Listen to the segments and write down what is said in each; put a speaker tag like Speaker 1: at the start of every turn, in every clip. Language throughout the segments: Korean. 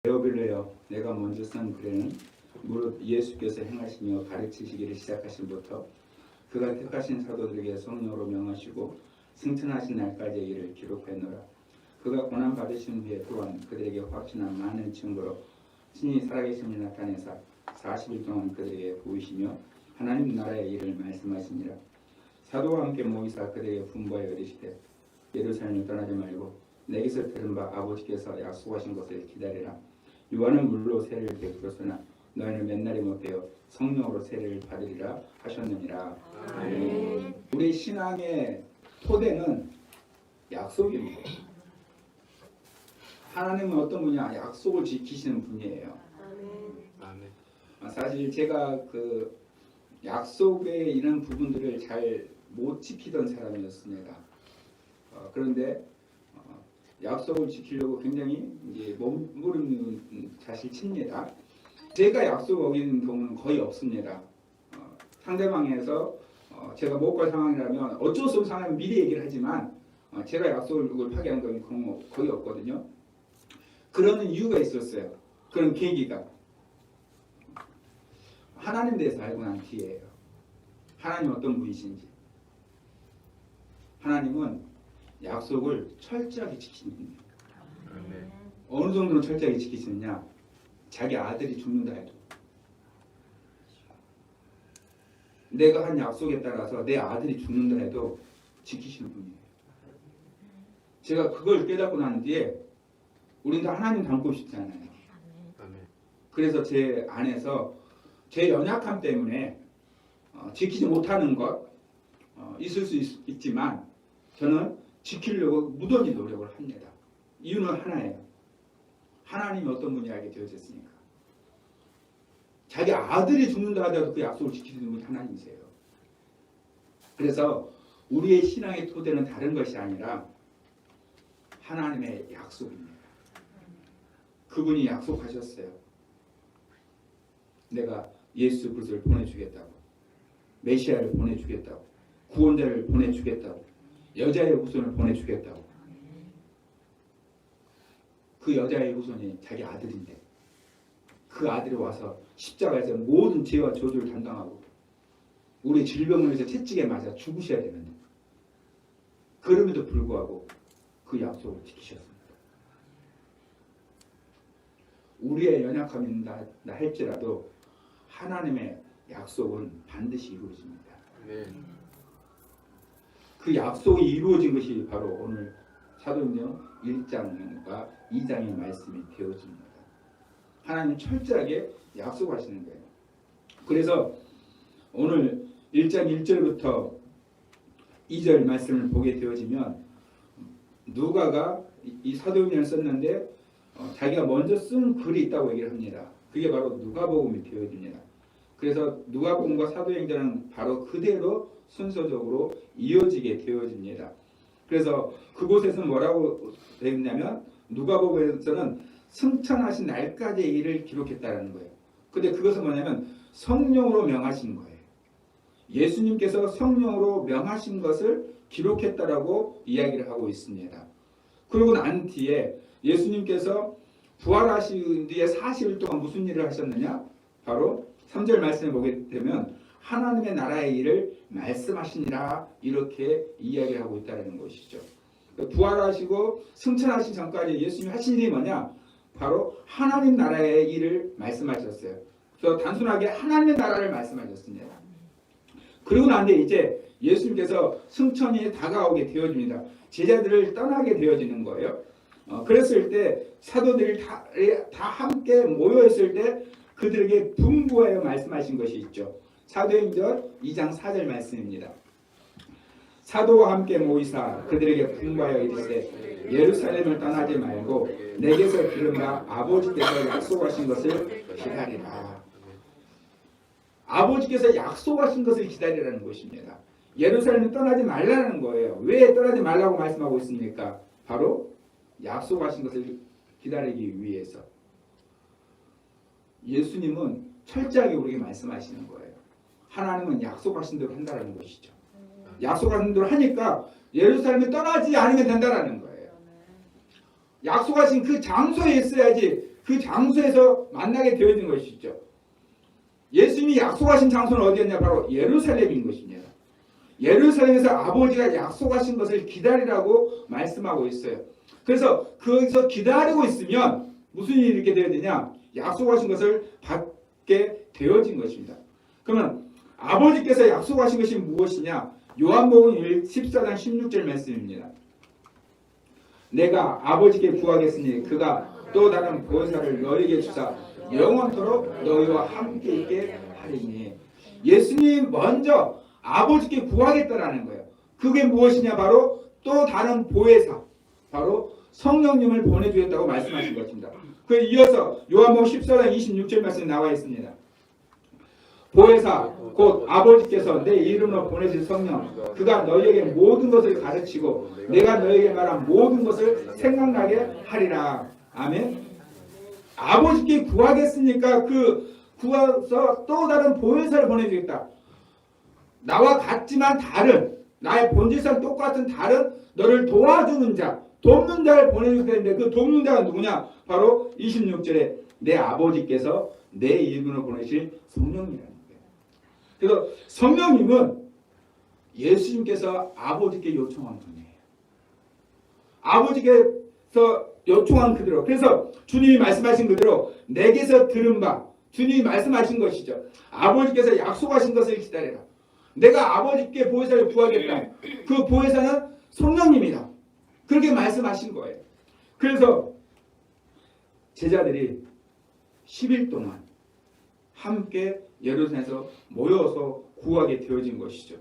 Speaker 1: 베어빌레여 내가 먼저 쓴 글에는 무릇 예수께서 행하시며 가르치시기를 시작하신부터 그가 택하신 사도들에게 성령으로 명하시고 승천하신 날까지의 일을 기록하노라. 그가 고난 받으신 후에 또한 그들에게 확신한 많은 증거로 친히 살아계심을 나타내사 40일 동안 그들에게 보이시며 하나님 나라의 일을 말씀하시니라. 사도와 함께 모이사 그들에게 분부하여 이르시되 예루살렘을 떠나지 말고 내게서 들은 바 아버지께서 약속하신 것을 기다리라. 요한은 물로 세례를 베풀었으나 너희는 맨날이 못되어 성령으로 세례를 받으리라 하셨느니라. 아멘. 우리 신앙의 토대는 약속입니다. 하나님은 어떤 분이냐? 약속을 지키시는 분이에요. 아멘. 사실 제가 그 약속의 이런 부분들을 잘 못 지키던 사람이었습니다. 그런데 약속을 지키려고 굉장히 이제 몸부림을 사실 칩니다. 제가 약속 어기는 경우는 거의 없습니다. 상대방에서 제가 못 갈 상황이라면 어쩔 수 없는 상황이면 미리 얘기를 하지만 제가 약속을 파기하는 경우 거의 없거든요. 그러는 이유가 있었어요. 그런 계기가 하나님 대해서 알고 난 뒤에요. 하나님 어떤 분이신지. 하나님은 약속을 철저하게 지키는 분이에요. 어느 정도로 철저하게 지키시느냐? 자기 아들이 죽는다 해도 내가 한 약속에 따라서 내 아들이 죽는다 해도 지키시는 분이에요. 제가 그걸 깨닫고 난 뒤에 우리는 다 하나님 닮고 싶잖아요. 그래서 제 안에서 제 연약함 때문에 지키지 못하는 것 있을 수 있지만 저는 지키려고 무던히 노력을 합니다. 이유는 하나예요. 하나님이 어떤 분이 알게 되어졌으니까. 자기 아들이 죽는다 하더라도 그 약속을 지키는 분이 하나님이세요. 그래서 우리의 신앙의 토대는 다른 것이 아니라 하나님의 약속입니다. 그분이 약속하셨어요. 내가 예수 그리스도를 보내주겠다고, 메시아를 보내주겠다고, 구원자를 보내주겠다고, 여자의 후손을 보내주겠다고. 그 여자의 후손이 자기 아들인데 그 아들이 와서 십자가에서 모든 죄와 저주를 담당하고 우리 질병을 위해서 채찍에 맞아 죽으셔야 되는데 그럼에도 불구하고 그 약속을 지키셨습니다. 우리의 연약함이 있다 할지라도 하나님의 약속은 반드시 이루어집니다. 네. 그 약속이 이루어진 것이 바로 오늘 사도행전 1장과 2장의 말씀이 되어집니다. 하나님 철저하게 약속하시는 거예요. 그래서 오늘 1장 1절부터 2절 말씀을 보게 되어지면 누가가 이 사도행전을 썼는데 자기가 먼저 쓴 글이 있다고 얘기를 합니다. 그게 바로 누가복음이 되어집니다. 그래서 누가복음과 사도행전은 바로 그대로 순서적으로 이어지게 되어집니다. 그래서 그곳에서는 뭐라고 되어 있냐면 누가복음에서는 승천하신 날까지의 일을 기록했다는 거예요. 근데 그것은 뭐냐면 성령으로 명하신 거예요. 예수님께서 성령으로 명하신 것을 기록했다라고 이야기를 하고 있습니다. 그리고 난 뒤에 예수님께서 부활하신 뒤에 40일 동안 무슨 일을 하셨느냐? 바로 3절 말씀에 보게 되면 하나님의 나라의 일을 말씀하시니라 이렇게 이야기를 하고 있다는 것이죠. 부활하시고 승천하신 전까지 예수님이 하신 일이 뭐냐? 바로 하나님 나라의 일을 말씀하셨어요. 그래서 단순하게 하나님의 나라를 말씀하셨습니다. 그리고 난 뒤에 이제 예수님께서 승천이 다가오게 되어집니다. 제자들을 떠나게 되어지는 거예요. 그랬을 때 사도들이 다 함께 모여있을 때 그들에게 분부하여 말씀하신 것이 있죠. 사도행전 2장 4절 말씀입니다. 사도와 함께 모이사 그들에게 분부하여 이르시되 예루살렘을 떠나지 말고 내게서 들은 바 아버지께서 약속하신 것을 기다리라. 아버지께서 약속하신 것을 기다리라는 것입니다. 예루살렘을 떠나지 말라는 거예요. 왜 떠나지 말라고 말씀하고 있습니까? 바로 약속하신 것을 기다리기 위해서. 예수님은 철저하게 우리에게 말씀하시는 거예요. 하나님은 약속하신 대로 한다는 것이죠. 약속하신 대로 하니까 예루살렘에 떠나지 않으면 된다는 거예요. 약속하신 그 장소에 있어야지 그 장소에서 만나게 되어진 것이죠. 예수님이 약속하신 장소는 어디였냐? 바로 예루살렘인 것입니다. 예루살렘에서 아버지가 약속하신 것을 기다리라고 말씀하고 있어요. 그래서 거기서 기다리고 있으면 무슨 일이 이렇게 되어지냐? 약속하신 것을 받게 되어진 것입니다. 그러면 아버지께서 약속하신 것이 무엇이냐? 요한복음 14장 16절 말씀입니다. 내가 아버지께 구하겠으니 그가 또 다른 보혜사를 너에게 주사 영원토록 너희와 함께 있게 하리니. 예수님 먼저 아버지께 구하겠다라는 거예요. 그게 무엇이냐? 바로 또 다른 보혜사, 바로 성령님을 보내주겠다고 말씀하신 것입니다. 그에 이어서 요한복음 14장 26절 말씀이 나와 있습니다. 보혜사 곧 아버지께서 내 이름으로 보내신 성령 그가 너희에게 모든 것을 가르치고 내가 너희에게 말한 모든 것을 생각나게 하리라. 아멘. 아버지께 구하겠으니까 그 구해서 또 다른 보혜사를 보내주겠다. 나와 같지만 다른, 나의 본질상 똑같은 다른 너를 도와주는 자, 돕는 자를 보내주겠는데 그 돕는 자가 누구냐? 바로 26절에 내 아버지께서 내 이름으로 보내실 성령이라는 거예요. 그래서 성령님은 예수님께서 아버지께 요청한 분이에요. 아버지께서 요청한 그대로. 그래서 주님이 말씀하신 그대로 내게서 들은 바, 주님이 말씀하신 것이죠. 아버지께서 약속하신 것을 기다려라. 내가 아버지께 보혜사를 구하겠다. 그 보혜사는 성령님이다. 그렇게 말씀하신 거예요. 그래서 제자들이 10일 동안 함께 예루살렘에서 모여서 구하게 되어진 것이죠.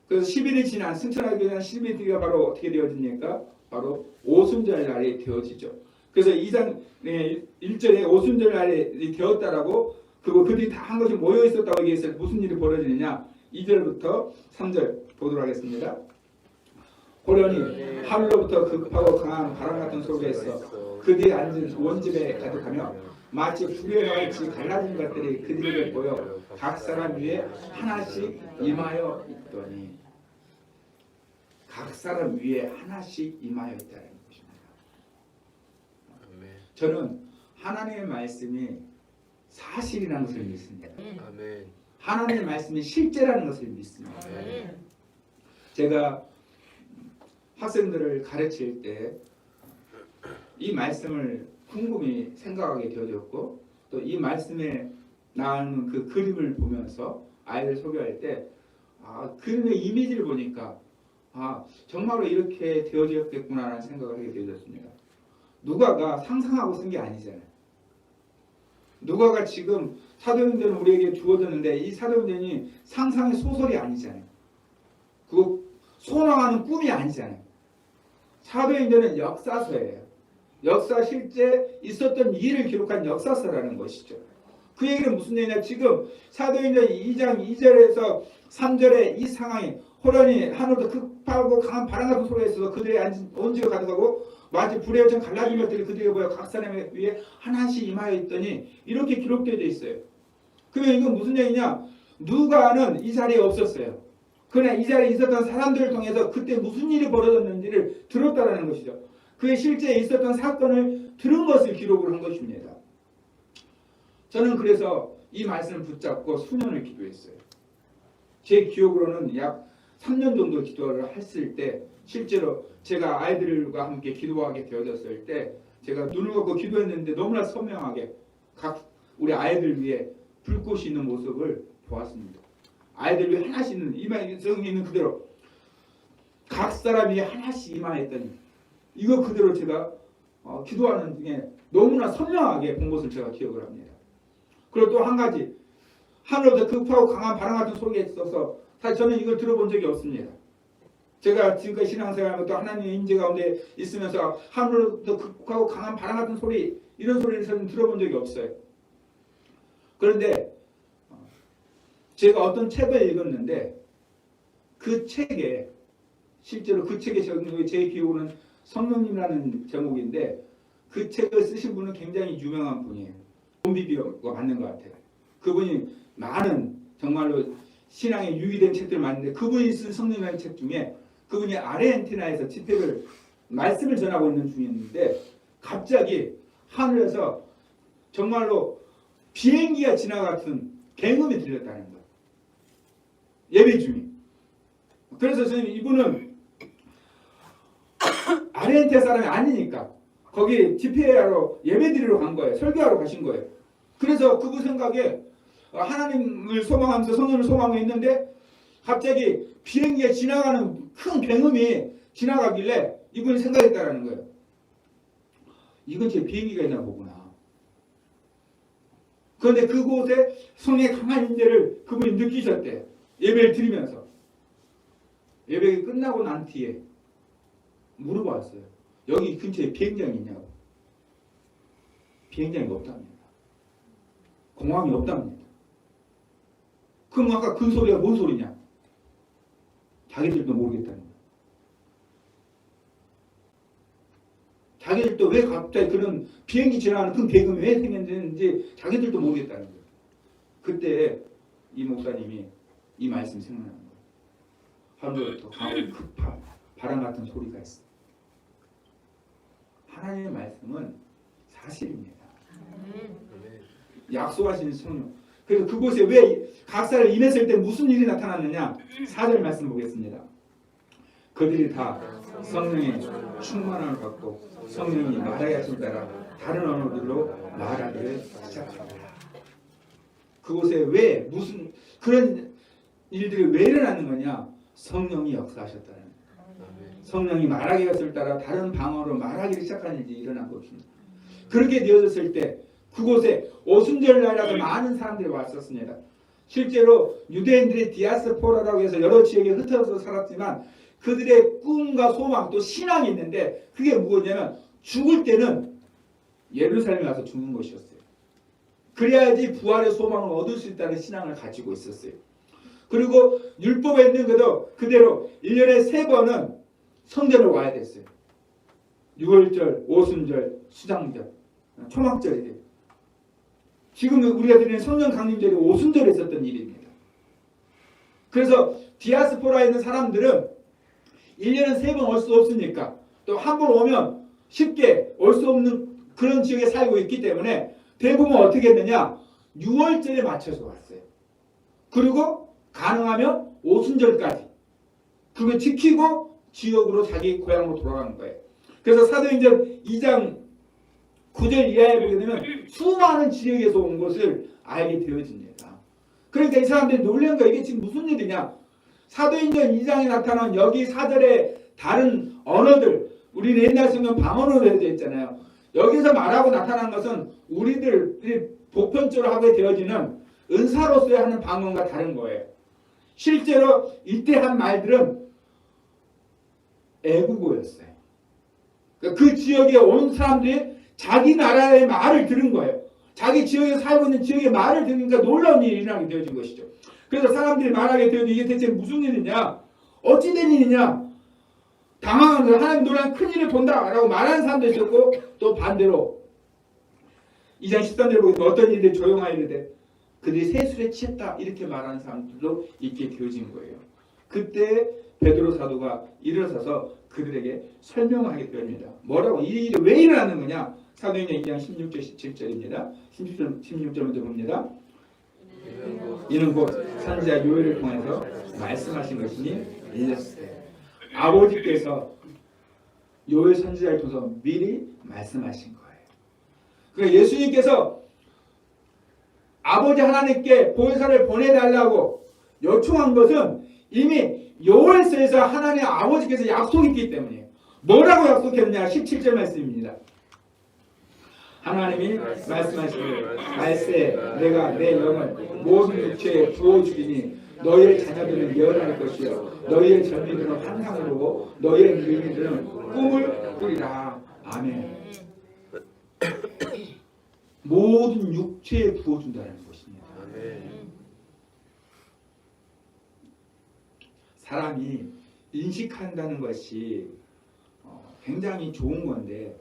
Speaker 1: 그래서 10일이 지난 승천하기 전에 10일 뒤가 바로 어떻게 되어집니까? 바로 오순절 날이 되어지죠. 그래서 2장 1절에 오순절 날이 되었다라고 그들이 다 한 것이 모여 있었다고 얘기했을 때 무슨 일이 벌어지느냐? 2절부터 3절 보도록 하겠습니다. 호련히 하늘로부터 급하고 강한 바람 같은 소리에서 그들이 앉은 원집에 가득하며 마치 불의 같이 갈라진 것들이 그들에게 보여 각 사람 위에 하나씩 임하여 있더니, 각 사람 위에 하나씩 임하여 있다는 것입니다. 저는 하나님의 말씀이 사실이라는 것을 믿습니다. 하나님의 말씀이 실제라는 것을 믿습니다. 제가 학생들을 가르칠 때 이 말씀을 곰곰이 생각하게 되어졌고, 또 이 말씀에 나오는 그 그림을 보면서 아이들 소개할 때 그림의 이미지를 보니까 정말로 이렇게 되어졌겠구나라는 생각을 하게 되어졌습니다. 누가가 상상하고 쓴 게 아니잖아요. 누가가 지금 사도행전을 우리에게 주어졌는데 이 사도행전이 상상의 소설이 아니잖아요. 그거 소망하는 꿈이 아니잖아요. 사도행전은 역사서예요. 역사 실제 있었던 일을 기록한 역사서라는 것이죠. 그 얘기는 무슨 얘기냐? 지금 사도행전 2장 2절에서 3절에 이 상황이 호련히 하늘도 급하고 강한 바람 같은 소리가 있어서 그들의 앉은 온지가 가득하고 마치 불의 요청 갈라진 것들이 그들에게 보여 각 사람 위에 하나씩 임하여 있더니 이렇게 기록되어 있어요. 그러면 이건 무슨 얘기냐? 누가는 이 자리에 없었어요. 그러나 이 자리에 있었던 사람들을 통해서 그때 무슨 일이 벌어졌는지를 들었다라는 것이죠. 그의 실제 있었던 사건을 들은 것을 기록을 한 것입니다. 저는 그래서 이 말씀을 붙잡고 수년을 기도했어요. 제 기억으로는 약 3년 정도 기도를 했을 때, 실제로 제가 아이들과 함께 기도하게 되어졌을 때 제가 눈을 감고 기도했는데 너무나 선명하게 우리 아이들 위에 불꽃이 있는 모습을 보았습니다. 아이들 위에 하나씩 있는, 이마에 있는 그대로 각 사람이 하나씩 임하였더니 이거 그대로 제가 기도하는 중에 너무나 선명하게 본 것을 제가 기억을 합니다. 그리고 또 한 가지, 하늘로부터 급하고 강한 바람 같은 소리가 있어서 사실 저는 이걸 들어본 적이 없습니다. 제가 지금까지 신앙생활하면서 또 하나님의 임재 가운데 있으면서 하늘로부터 급하고 강한 바람 같은 소리, 이런 소리를 저는 들어본 적이 없어요. 그런데 제가 어떤 책을 읽었는데 그 책에, 실제로 그 책의 제목이 제 기억으로는 성령님이라는 제목인데 그 책을 쓰신 분은 굉장히 유명한 분이에요. 돈 비비어가 맞는 것 같아요. 그분이 많은 정말로 신앙에 유의된 책들을 많은데 그분이 쓴 성령이라는 책 중에 그분이 아르헨티나에서 집회를 말씀을 전하고 있는 중이었는데 갑자기 하늘에서 정말로 비행기가 지나갔던 갱음이 들렸다는 거예요. 예배 중에. 그래서 선생님 이분은 아르헨티나 사람이 아니니까 거기 집회하러 예배드리러 간 거예요. 설교하러 가신 거예요. 그래서 그분 생각에 하나님을 소망하면서 성령을 소망하고 있는데 갑자기 비행기가 지나가는 큰 갱음이 지나가길래 이분이 생각했다라는 거예요. 이 근처에 비행기가 있나 보구나. 그런데 그곳에 성령의 강한 인재를 그분이 느끼셨대. 예배를 드리면서. 예배가 끝나고 난 뒤에 물어봤어요. 여기 근처에 비행장이 있냐고. 비행장이 없답니다. 공항이 없답니다. 그럼 아까 그 소리가 뭔 소리냐? 자기들도 모르겠다는 거예요. 자기들도 왜 갑자기 그런 비행기 지나가는 큰 대금이 왜 생겼는지 자기들도 모르겠다는 거예요. 그때 이 목사님이 이 말씀이 생각나는 거예요. 하늘로부터 강하고 급한 바람 같은 소리가 있어. 하나님의 말씀은 사실입니다. 약속하신 성령. 그래서 그곳에 왜 각사를 임했을 때 무슨 일이 나타났느냐? 4절 말씀 보겠습니다. 그들이 다 성령의 충만함을 받고 성령이 말하게 하신 따라 다른 언어들로 말하기를 시작합니다. 그곳에 왜 무슨 그런 일들이 왜 일어나는 거냐? 성령이 역사하셨다는 거예요. 성령이 말하게 하실 따라 다른 방언으로 말하기 시작하는 일이 일어난 것입니다. 그렇게 되어졌을 때 그곳에 오순절날이라도 많은 사람들이 왔었습니다. 실제로 유대인들이 디아스포라라고 해서 여러 지역에 흩어져서 살았지만 그들의 꿈과 소망 또 신앙이 있는데 그게 무엇이냐면 죽을 때는 예루살렘에 가서 죽는 것이었어요. 그래야지 부활의 소망을 얻을 수 있다는 신앙을 가지고 있었어요. 그리고 율법에 있는 것도 그대로 1년에 3번은 성전을 와야 됐어요. 6월절, 오순절, 수장절, 초막절이 돼요. 지금 우리가 드리는 성령 강림절이 오순절에 있었던 일입니다. 그래서 디아스포라에 있는 사람들은 1년에 3번 올 수 없으니까 또 한 번 오면 쉽게 올 수 없는 그런 지역에 살고 있기 때문에 대부분 어떻게 했느냐? 6월절에 맞춰서 왔어요. 그리고 가능하면 오순절까지 그걸 지키고 지역으로 자기 고향으로 돌아가는 거예요. 그래서 사도행전 2장 9절 이하에 보게 되면 수많은 지역에서 온 것을 알게 되어집니다. 그러니까 이 사람들이 놀란 거야. 이게 지금 무슨 일이냐? 사도행전 2장에 나타난 여기 4절의 다른 언어들, 우리 옛날 성경 방언으로 되어 있잖아요. 여기서 말하고 나타난 것은 우리들이 보편적으로 하게 되어지는 은사로서의 하는 방언과 다른 거예요. 실제로 이때 한 말들은 애국어였어요. 그 지역에 온 사람들이 자기 나라의 말을 들은 거예요. 자기 지역에 살고 있는 지역의 말을 들으니까 놀라운 일이 일어나게 되어진 것이죠. 그래서 사람들이 말하게 되어도 이게 대체 무슨 일이냐? 어찌된 일이냐? 당황하면서 하나님 놀라운 큰 일을 본다라고 말하는 사람도 있었고 또 반대로 2장 13절에 보면 어떤 일들이 조용하게 이르되 그들이 세술에 취했다 이렇게 말하는 사람들도 있게 되어진 거예요. 그때 베드로 사도가 일어서서 그들에게 설명하게 됩니다. 뭐라고? 이 일이 왜 일어나는 거냐? 사도행전 2장 16절 17절입니다. 16절 먼저 봅니다. 이는 곧 선지자 요엘을 통해서 말씀하신 것이니 일렀으되 아버지께서 요엘 선지자를 통해서 미리 말씀하신 거예요. 그러니까 예수님께서 아버지 하나님께 보혜사를 보내달라고 요청한 것은 이미 요엘서에서 하나님 아버지께서 약속했기 때문이에요. 뭐라고 약속했느냐? 17절 말씀입니다. 하나님이 말씀하시기를 말세 내가 내 영을 모든 육체에 부어주리니 너희의 자녀들은 예언할 것이요 너희의 젊은이들은 환상으로 너희의 늙은이들은 꿈을 꾸리라. 아멘. 모든 육체에 부어준다는 것입니다. 사람이 인식한다는 것이 굉장히 좋은 건데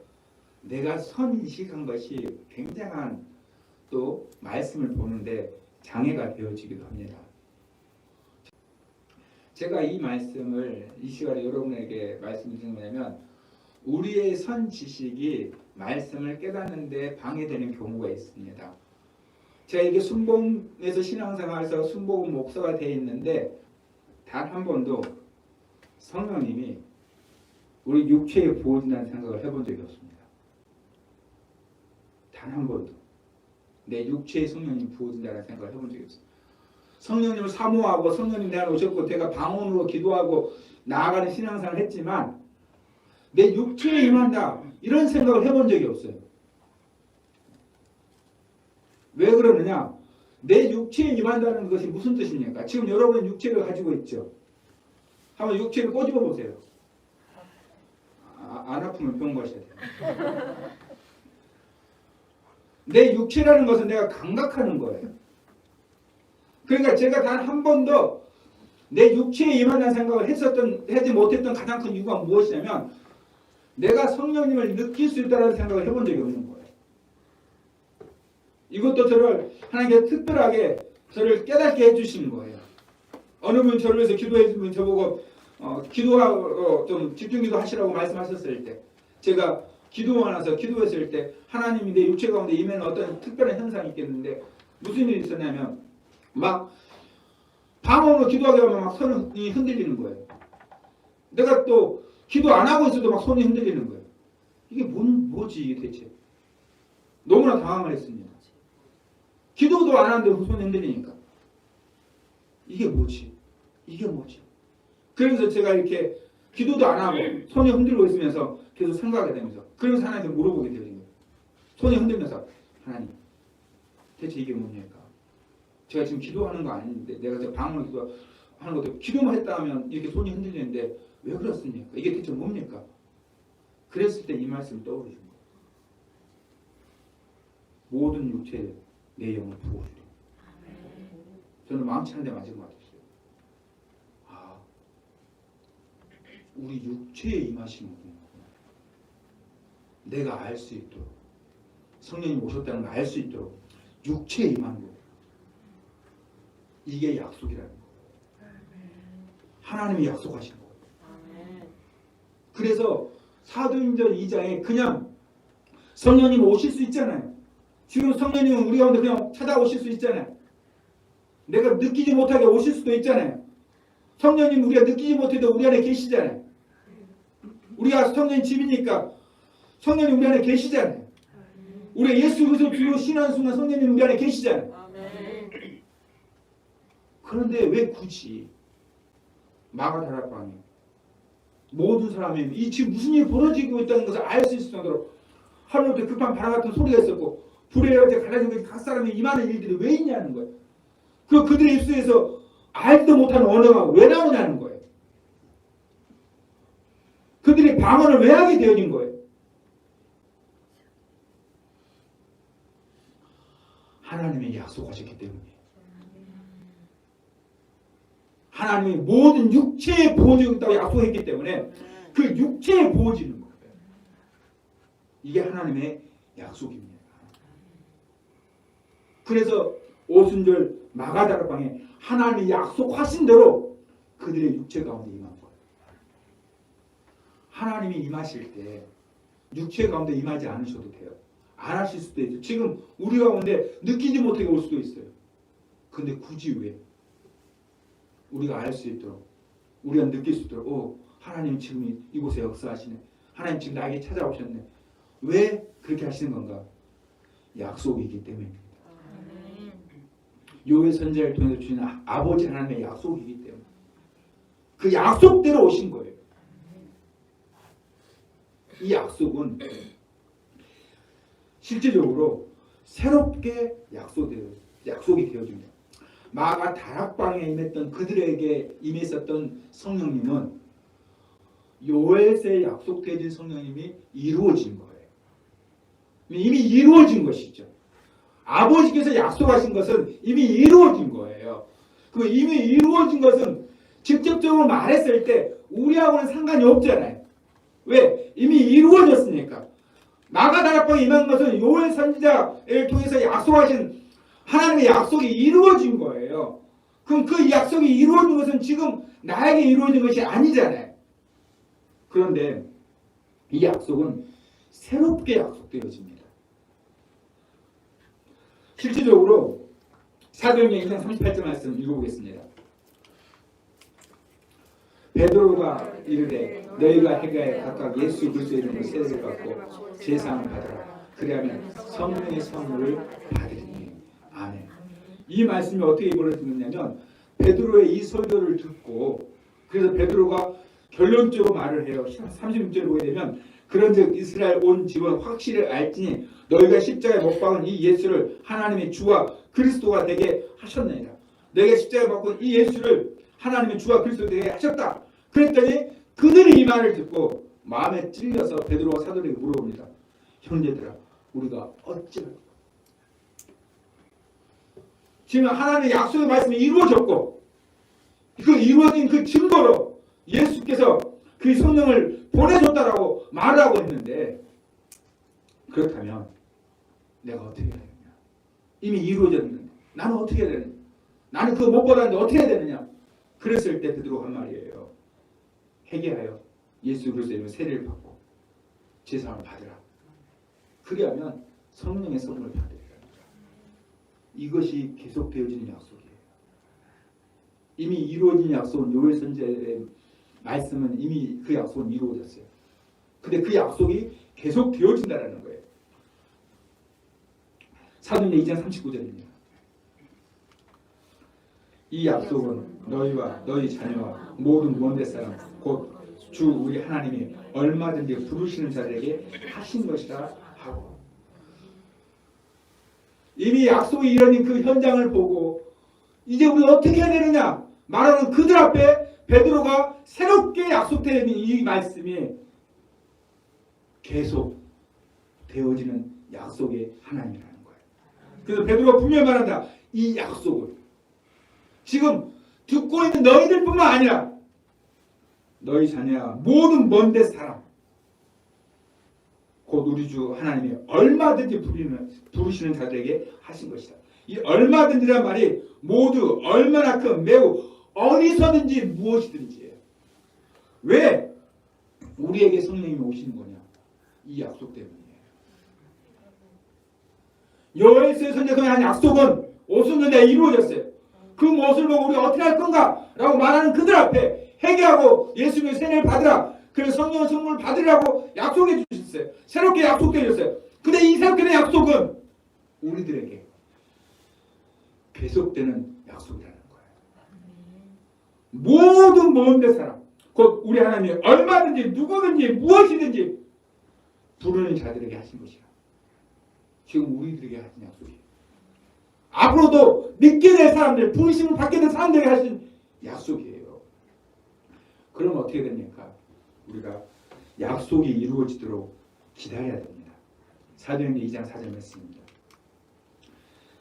Speaker 1: 내가 선인식한 것이 굉장한 또 말씀을 보는데 장애가 되어지기도 합니다. 제가 이 말씀을 이 시간에 여러분에게 말씀드리는 거냐면 우리의 선 지식이 말씀을 깨닫는데 방해되는 경우가 있습니다. 제가 이게 순복음에서 신앙생활에서 순복음 목사가 되어 있는데 단 한 번도 성령님이 우리 육체에 부어진다는 생각을 해본 적이 없습니다. 단 한 번도 내 육체에 성령님이 부어진다는 생각을 해본 적이 없어요. 성령님을 사모하고 성령님 내 안에 오셨고 내가 방언으로 기도하고 나아가는 신앙생활을 했지만 내 육체에 임한다 이런 생각을 해본 적이 없어요. 왜 그러느냐? 내 육체에 임한다는 것이 무슨 뜻입니까? 지금 여러분은 육체를 가지고 있죠. 한번 육체를 꼬집어 보세요. 안 아프면 병원 가셔야 돼요. 내 육체라는 것은 내가 감각하는 거예요. 그러니까 제가 단 한 번도 내 육체에 임한다는 생각을 하지 못했던 가장 큰 이유가 무엇이냐면 내가 성령님을 느낄 수 있다는 생각을 해본 적이 없는 거예요. 이것도 저를 하나님께서 특별하게 저를 깨닫게 해주신 거예요. 어느 분이 저를 위해서 기도해 주면 저보고 기도하고 좀 집중기도 하시라고 말씀하셨을 때 제가 기도하고 나서 기도했을 때 하나님이 내 육체 가운데 임하는 어떤 특별한 현상이 있겠는데 무슨 일이 있었냐면 막 방언으로 기도하게 하면 막 손이 흔들리는 거예요. 내가 또 기도 안 하고 있어도 막 손이 흔들리는 거예요. 이게 뭐지 이게 대체? 너무나 당황을 했습니다. 기도도 안 하는데 손이 흔들리니까 이게 뭐지? 이게 뭐지? 그러면서 제가 이렇게 기도도 안 하고 손이 흔들고 있으면서 계속 생각하게 되면서 그러면서 하나님께 물어보게 되는 거예요. 손이 흔들면서 하나님 대체 이게 뭡니까? 제가 지금 기도하는 거 아닌데 내가 저 방언으로 기도하는 것도 기도만 했다 하면 이렇게 손이 흔들리는데 왜 그렇습니까? 이게 대체 뭡니까? 그랬을 때 이 말씀이 떠오르신 거예요. 모든 육체에 내 영을 부어주리. 저는 마음치 한 대 맞은 것 같았어요. 아, 우리 육체에 임하시는구나. 내가 알 수 있도록 성령님 오셨다는 걸 알 수 있도록 육체에 임하는 거. 이게 약속이라는 거예요. 하나님이 약속하신 거예요. 그래서 사도행전 2장에 그냥 성령님 오실 수 있잖아요. 지금 성령님은 우리 가운데 그냥 찾아오실 수 있잖아요. 내가 느끼지 못하게 오실 수도 있잖아요. 성령님 우리가 느끼지 못해도 우리 안에 계시잖아요. 우리가 성령님 집이니까 성령님 우리 안에 계시잖아요. 우리가 예수 그리스도 주로 신하는 순간 성령님 우리 안에 계시잖아요. 그런데 왜 굳이 마가다락방에 모든 사람이 이 지금 무슨 일이 벌어지고 있다는 것을 알 수 있을 정도로 하루부터 급한 바람 같은 소리가 있었고 불에 갈라진 것이 각 사람이 임하는 일들이 왜 있냐는 거예요. 그들의 입술에서 알지도 못하는 언어가 왜 나오냐는 거예요. 그들이 방언을 왜 하게 되어진 거예요. 하나님이 약속하셨기 때문이에요. 하나님이 모든 육체에 부어주겠다고 약속했기 때문에 그 육체에 부어지는 거예요. 이게 하나님의 약속입니다. 그래서 오순절 마가다락방에 하나님이 약속하신 대로 그들의 육체 가운데 임한 거예요. 하나님이 임하실 때 육체 가운데 임하지 않으셔도 돼요. 안 하실 수도 있어요. 지금 우리 가운데 느끼지 못하게 올 수도 있어요. 근데 굳이 왜? 우리가 알 수 있도록 우리가 느낄 수 있도록 하나님 지금 이곳에 역사하시네. 하나님 지금 나에게 찾아오셨네. 왜 그렇게 하시는 건가? 약속이기 때문입니다. 요엘 선지자를 통해서 주신 아버지 하나님의 약속이기 때문에 그 약속대로 오신 거예요. 이 약속은 실제적으로 새롭게 약속이 되어집니다. 마가 다락방에 임했던 그들에게 임했었던 성령님은 요엘서에 약속되어진 성령님이 이루어진 거예요. 이미 이루어진 것이죠. 아버지께서 약속하신 것은 이미 이루어진 거예요. 그 이미 이루어진 것은 직접적으로 말했을 때 우리하고는 상관이 없잖아요. 왜? 이미 이루어졌으니까. 마가 다락방에 임한 것은 요엘 선지자를 통해서 약속하신 하나님의 약속이 이루어진 거예요. 그럼 그 약속이 이루어진 것은 지금 나에게 이루어진 것이 아니잖아요. 그런데 이 약속은 새롭게 약속되어집니다. 실질적으로 사도행전 2장 38절 말씀 읽어보겠습니다. 베드로가 이르되 너희가 해가에 각각 예수 그리스도의 이름으로 세례를 받고 제사함을 받으라. 그리하면 성령의 선물을 받으리니. 아멘. 이 말씀이 어떻게 벌어지느냐면 베드로의 이 설교를 듣고 그래서 베드로가 결론적으로 말을 해요. 36절에 보게 되면 그런즉 이스라엘 온 집은 확실히 알지니 너희가 십자가에 못 박은 이 예수를 하나님의 주와 그리스도가 되게 하셨나이다. 너희가 십자가에 못 박은 이 예수를 하나님의 주와 그리스도 되게 하셨다. 그랬더니 그들이 이 말을 듣고 마음에 찔려서 베드로가 사도에게 물어봅니다. 형제들아 우리가 어찌할까? 지금 하나님의 약속의 말씀이 이루어졌고 그 이루어진 그 증거로 예수께서 그 성령을 보내줬다라고 말하고 있는데 그렇다면 내가 어떻게 해야 되느냐? 이미 이루어졌는데 나는 어떻게 해야 되느냐? 나는 그거 못 받았는데 어떻게 해야 되느냐? 그랬을 때 베드로가 한 말이에요. 회개하여 예수 그리스도의 이름으로 세례를 받고 제사함을 받으라. 그리하면 성령의 선물을 받으리라. 이것이 계속되어지는 약속이에요. 이미 이루어진 약속은 요엘 선지자의 말씀은 이미 그 약속은 이루어졌어요. 근데 그 약속이 계속 되어진다는 거예요. 사도행전 2장 39절입니다. 이 약속은 너희와 너희 자녀와 모든 먼 데 사람 곧 주 우리 하나님이 얼마든지 부르시는 자들에게 하신 것이라 하고 이미 약속이 이뤄진 그 현장을 보고 이제 우리 어떻게 해야 되느냐 말하는 그들 앞에 베드로가 새롭게 약속되는 이 말씀이 계속 되어지는 약속의 하나님이라는 거예요. 그래서 베드로가 분명히 말한다. 이 약속을 지금 듣고 있는 너희들뿐만 아니라 너희 자녀와 모든 먼 데 사람 곧 우리 주 하나님이 얼마든지 부르시는 자들에게 하신 것이다. 이 얼마든지란 말이 모두 얼마나 큰 매우 어디서든지 무엇이든지예요. 왜 우리에게 성령님이 오시는 거냐? 이 약속 때문이에요. 여호와의 선지자가 한 약속은 오순절에 이루어졌어요. 그 무엇을 보고 우리가 어떻게 할 건가? 라고 말하는 그들 앞에 회개하고 예수님의 세례를 받으라. 그래서 성령의 선물을 받으라고 약속해 주셨어요. 새롭게 약속해 주셨어요. 근데 이 새롭게 된 약속은 우리들에게 계속되는 약속이라는 거예요. 모든 먼 데 사람 곧 우리 하나님이 얼마든지 누구든지 무엇이든지 부르는 자들에게 하신 것이라. 지금 우리들에게 하신 약속이에요. 앞으로도 믿게 될 사람들, 부르심을 받게 될 사람들에게 하신 약속이에요. 그럼 어떻게 됩니까? 우리가 약속이 이루어지도록 기다려야 됩니다. 사도행전 2장 4절 말씀입니다.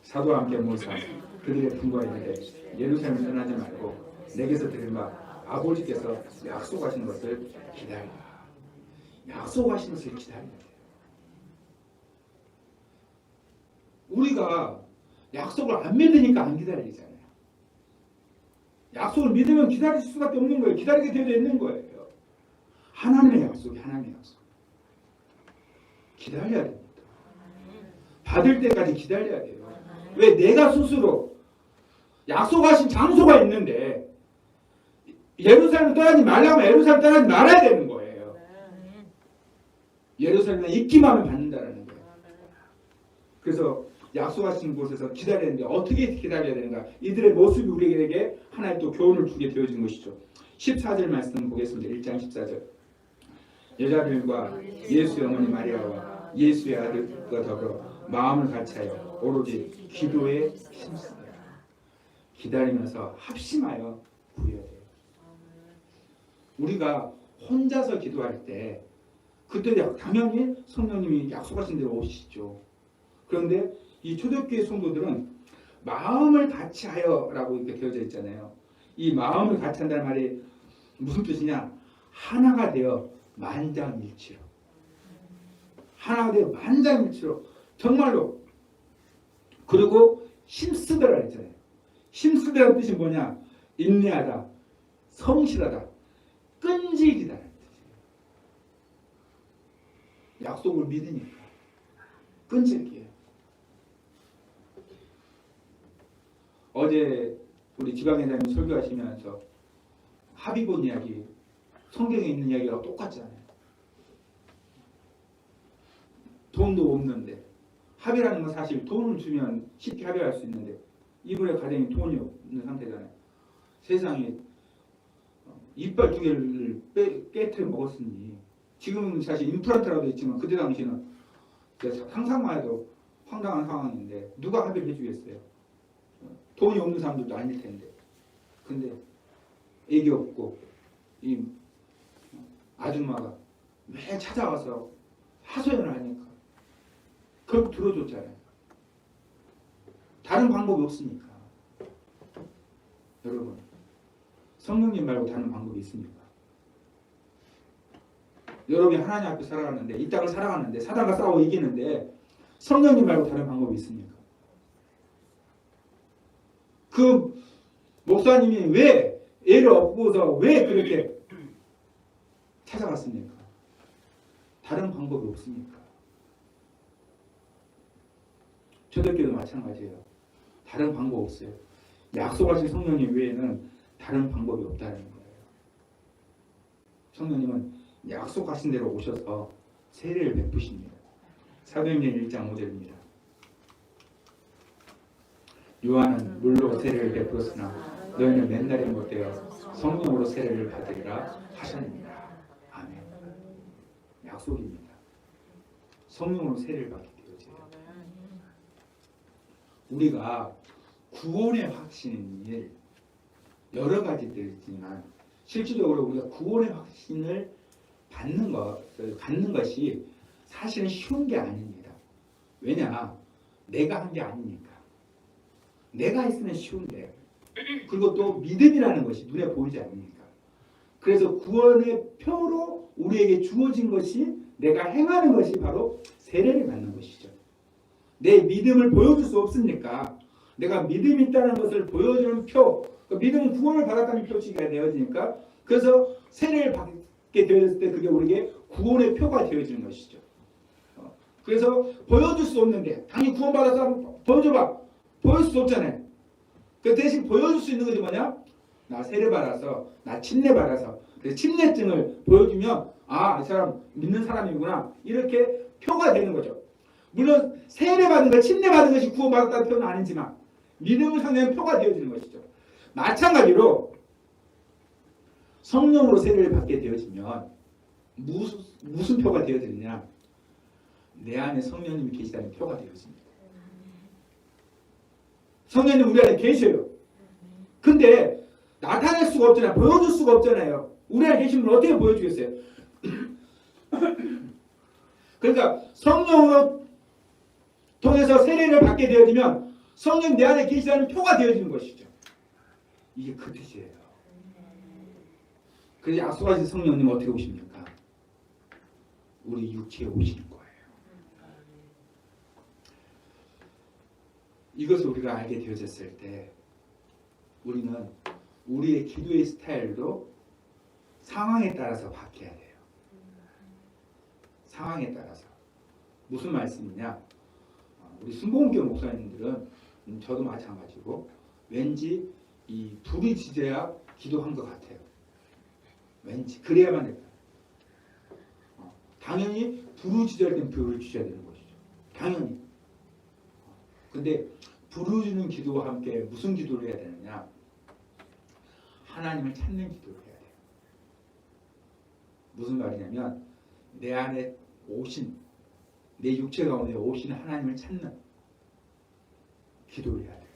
Speaker 1: 사도와 함께 모이사 그들의 분과에 이르되 예루살렘을 떠나지 말고 내게서 들은 바 아버지께서 약속하신 것을 기다리라. 약속하신 것을 기다려야 돼요. 우리가 약속을 안 믿으니까 안 기다리잖아요. 약속을 믿으면 기다릴 수밖에 없는 거예요. 기다리게 되어 있는 거예요. 하나님의 약속이 하나님의 약속. 기다려야 됩니다. 받을 때까지 기다려야 돼요. 왜? 내가 스스로 약속하신 장소가 있는데 예루살렘을 떠나지 말라면 예루살렘 떠나지 말아야 되는 거예요. 예루살렘에 있기만 하면 받는다는 거예요. 그래서 약속하신 곳에서 기다려야 되는데 어떻게 기다려야 되는가? 이들의 모습이 우리에게 하나의 또 교훈을 주게 되어진 것이죠. 14절 말씀 보겠습니다. 1장 14절. 여자들과 예수의 어머니 마리아와 예수의 아들과 더불어 마음을 같이하여 오로지 기도에 힘쓰더라. 기다리면서 합심하여 구해야 돼요. 우리가 혼자서 기도할 때 그때 당연히 성령님이 약속하신 대로 오시죠. 그런데 이 초대교회 성도들은 마음을 같이하여 라고 이렇게 되어져 있잖아요. 이 마음을 같이 한다는 말이 무슨 뜻이냐? 하나가 되어 만장일치로. 하나가 되어 만장일치로. 정말로. 그리고 힘쓰더라 했잖아요. 힘쓰더라는 뜻이 뭐냐? 인내하다, 성실하다, 끈질기다. 약속을 믿으니까 끈질기에요. 어제 우리 지방회장님 설교하시면서 합의본 이야기, 성경에 있는 이야기가 똑같잖아요. 돈도 없는데 합의라는 건 사실 돈을 주면 쉽게 합의할 수 있는데 이분의 가정에 돈이 없는 상태잖아요. 세상에 이빨 2개를 깨트려 먹었으니 지금은 사실 임플란트라도 있지만 그때 당시는 상상만 해도 황당한 상황인데 누가 합의를 해주겠어요. 돈이 없는 사람들도 아닐 텐데. 근데 애기 없고 이 아줌마가 매일 찾아와서 하소연을 하니까 결국 들어줬잖아요. 다른 방법이 없으니까. 여러분, 성령님 말고 다른 방법이 있습니까? 여러분이 하나님 앞에 살아가는데, 이 땅을 살아가는데 사단과 싸워 이기는데 성령님 말고 다른 방법이 있습니까? 그 목사님이 왜 애를 얻고서 왜 그렇게 찾아갔습니까? 다른 방법이 없습니까? 초대교회도 마찬가지예요. 다른 방법 없어요. 약속하신 성령님 외에는 다른 방법이 없다는 거예요. 성령님은 약속하신 대로 오셔서 세례를 베푸십니다. 사도행전 1장 5절입니다. 요한은 물로 세례를 베풀었으나 너희는 맨날에 못되어 성령으로 세례를 받으리라 하셨느니라. 아멘. 약속입니다. 성령으로 세례를 받게 되어져요. 우리가 구원의 확신이 여러 가지들이 있지만 실질적으로 우리가 구원의 확신을 갖는 것이 사실은 쉬운 게 아닙니다. 왜냐? 내가 한 게 아니니까. 내가 했으면 쉬운데. 그리고 또 믿음이라는 것이 눈에 보이지 않으니까. 그래서 구원의 표로 우리에게 주어진 것이 내가 행하는 것이 바로 세례를 받는 것이죠. 내 믿음을 보여줄 수 없으니까 내가 믿음이 있다는 것을 보여주는 표, 믿음은 구원을 받았다는 표시가 되어지니까 그래서 세례를 받게 되었을 때 그게 우리에게 구원의 표가 되어지는 것이죠. 그래서 보여줄 수 없는데 당연히 구원받아서 한번 보여줘봐. 보여줄 수 없잖아요. 그 대신 보여줄 수 있는 것이 뭐냐? 나 세례 받아서, 나 침례 받아서 그 침례증을 보여주면 아, 이 사람 믿는 사람이구나 이렇게 표가 되는 거죠. 물론 세례 받은 것, 침례 받은 것이 구원받았다는 표는 아니지만 믿음을 상대하는 표가 되어지는 것이죠. 마찬가지로 성령으로 세례를 받게 되어지면 무슨 표가 되어지느냐? 내 안에 성령님이 계시다는 표가 되어집니다. 성령님 우리 안에 계셔요. 근데 나타낼 수가 없잖아요. 보여줄 수가 없잖아요. 우리 안에 계신 분을 어떻게 보여주겠어요? 그러니까 성령으로 통해서 세례를 받게 되어지면 성령 내 안에 계시다는 표가 되어지는 것이죠. 이게 그 뜻이에요. 그래서 약속하신 성령님은 어떻게 오십니까? 우리 육체에 오시는 거예요. 이것을 우리가 알게 되어졌을 때 우리는 우리의 기도의 스타일도 상황에 따라서 바뀌어야 돼요. 상황에 따라서. 무슨 말씀이냐? 우리 순복음교 목사님들은 저도 마찬가지고 왠지 이 불이 지져야 기도한 것 같아요. 왠지 그래야만 될까요? 당연히 불을 지져야 되는 불을 주셔야 되는 것이죠. 당연히. 근데 부르짖는 기도와 함께 무슨 기도를 해야 되느냐? 하나님을 찾는 기도를 해야 돼요. 무슨 말이냐면 내 안에 오신, 내 육체 가운데 오신 하나님을 찾는 기도를 해야 돼요.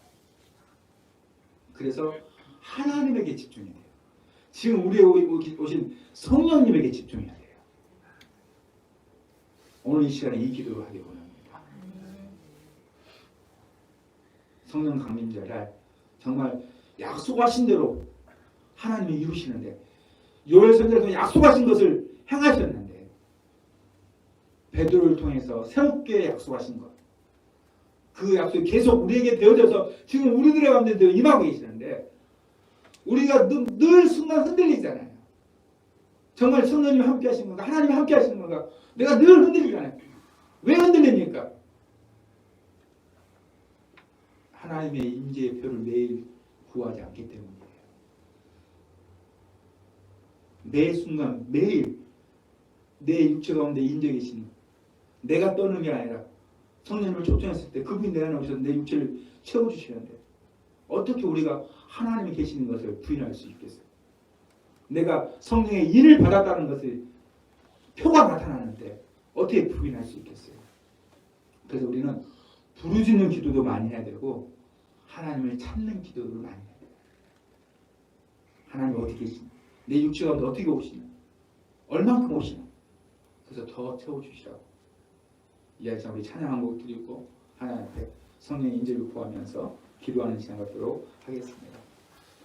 Speaker 1: 그래서 하나님에게 집중해야 돼요. 지금 우리에 오신 성령님에게 집중해야 돼요. 오늘 이 시간에 이 기도를 하기 원합니다. 성령 강림절날 정말 약속하신 대로 하나님이 이루시는데 요엘 선지자가 약속하신 것을 행하셨는데 베드로를 통해서 새롭게 약속하신 것, 그 약속이 계속 우리에게 되어져서 지금 우리들의 가운데 임하고 계시는데 우리가 늘 순간 흔들리잖아요. 정말 성령님이 함께 하시는 건가? 하나님이 함께 하시는 건가? 내가 늘 흔들리잖아요. 왜 흔들립니까? 하나님의 임재의 표를 매일 구하지 않기 때문이에요. 매 순간 매일 내 육체 가운데 인재 계시는, 내가 떠는 게 아니라 성령님을 초청했을 때 그분이 내 안에 오셔서 내 육체를 채워주시는데 어떻게 우리가 하나님이 계시는 것을 부인할 수 있겠어요? 내가 성령의 인을 받았다는 것을 표가 나타나는데 어떻게 부인할 수 있겠어요? 그래서 우리는 부르짖는 기도도 많이 해야 되고 하나님을 찾는 기도를 많이 해야 돼요. 하나님 어디 계시나? 내 육체 가운데 어떻게 오시나? 얼만큼 오시나? 그래서 더 채워주시라고. 이야기상 우리 찬양 한 곡 드리고 하나님 앞에 성령의 인재를 구하면서 기도하는 시간 갖도록 하겠습니다.